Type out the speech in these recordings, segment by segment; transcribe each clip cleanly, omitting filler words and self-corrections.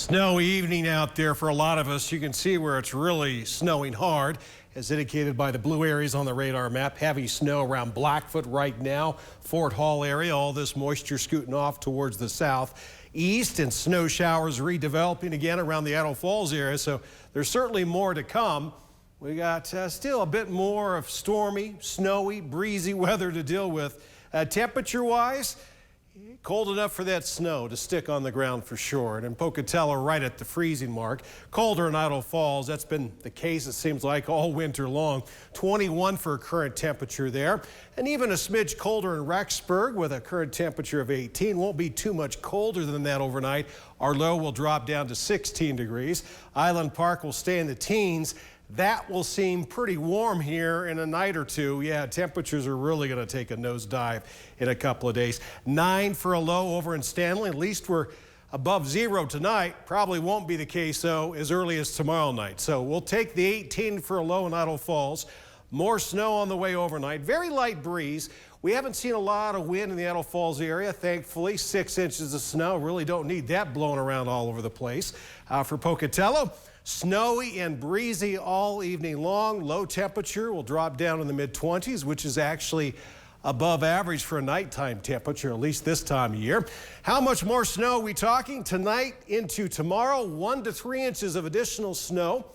Snowy evening out there for a lot of us. You can see where it's really snowing hard, as indicated by the blue areas on the radar map. Heavy snow around Blackfoot right now, Fort Hall area. All this moisture scooting off towards the southeast, and snow showers redeveloping again around the Idaho Falls area. So there's certainly more to come. We got still a bit more of stormy, snowy, breezy weather to deal with. Temperature-wise, cold enough for that snow to stick on the ground for sure. And in Pocatello, right at the freezing mark. Colder in Idaho Falls. That's been the case, it seems like, all winter long. 21 for a current temperature there. And even a smidge colder in Rexburg with a current temperature of 18. Won't be too much colder than that overnight. Our low will drop down to 16 degrees. Island Park will stay in the teens. That will seem pretty warm here in a night or two. Yeah, temperatures are really going to take a nosedive in a couple of days. 9 for a low over in Stanley. At least we're above 0 tonight. Probably won't be the case, though, as early as tomorrow night. So we'll take the 18 for a low in Idaho Falls. More snow on the way overnight. Very light breeze. We haven't seen a lot of wind in the Idaho Falls area, thankfully. 6 inches of snow. Really don't need that blowing around all over the place. For Pocatello, snowy and breezy all evening long. Low temperature will drop down in the mid-20s, which is actually above average for a nighttime temperature, at least this time of year. How much more snow are we talking? Tonight into tomorrow, 1 to 3 inches of additional snow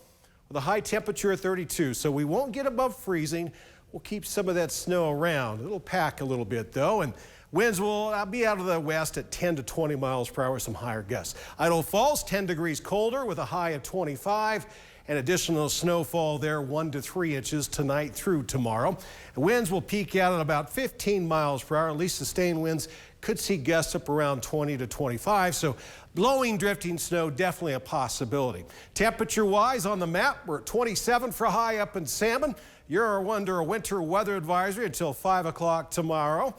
with a high temperature of 32. So we won't get above freezing. We'll keep some of that snow around. It'll pack a little bit, though, and winds will be out of the west at 10 to 20 miles per hour, some higher gusts. Idaho Falls, 10 degrees colder with a high of 25. And additional snowfall there, 1 to 3 inches tonight through tomorrow. And winds will peak out at about 15 miles per hour. At least sustained winds could see gusts up around 20 to 25. So blowing, drifting snow, definitely a possibility. Temperature-wise on the map, we're at 27 for a high up in Salmon. You're under a winter weather advisory until 5 o'clock tomorrow.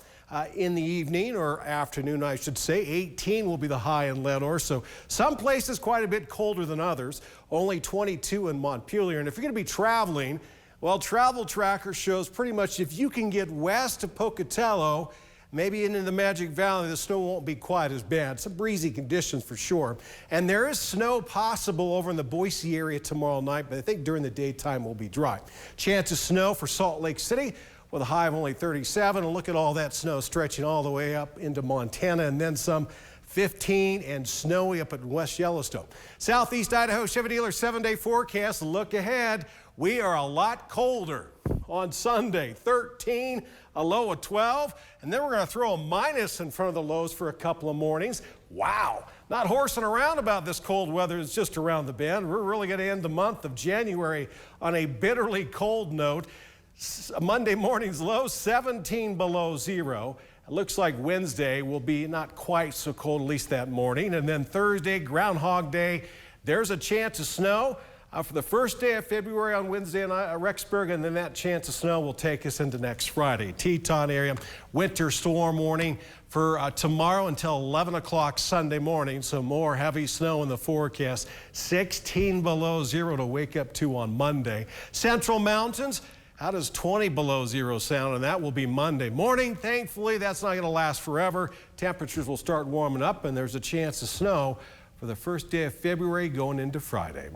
In the evening or afternoon, I should say. 18 will be the high in Leadore, so some places quite a bit colder than others. Only 22 in Montpelier. And if you're going to be traveling, well, Travel Tracker shows pretty much if you can get west of Pocatello, maybe into the Magic Valley, the snow won't be quite as bad. Some breezy conditions for sure. And there is snow possible over in the Boise area tomorrow night, but I think during the daytime will be dry. Chance of snow for Salt Lake City with a high of only 37. And look at all that snow stretching all the way up into Montana, and then some. 15 and snowy up at West Yellowstone. Southeast Idaho Chevy dealer 7-day forecast. Look ahead. We are a lot colder on Sunday. 13, a low of 12. And then we're going to throw a minus in front of the lows for a couple of mornings. Wow. Not horsing around about this cold weather. It's just around the bend. We're really going to end the month of January on a bitterly cold note. Monday morning's low, 17 below 0. It looks like Wednesday will be not quite so cold, at least that morning. And then Thursday, Groundhog Day, there's a chance of snow for the first day of February on Wednesday in Rexburg, and then that chance of snow will take us into next Friday. Teton area, winter storm warning for tomorrow until 11 o'clock Sunday morning. So more heavy snow in the forecast. 16 below 0 to wake up to on Monday. Central Mountains. How does 20 below 0 sound? And that will be Monday morning. Thankfully, that's not going to last forever. Temperatures will start warming up, and there's a chance of snow for the first day of February going into Friday.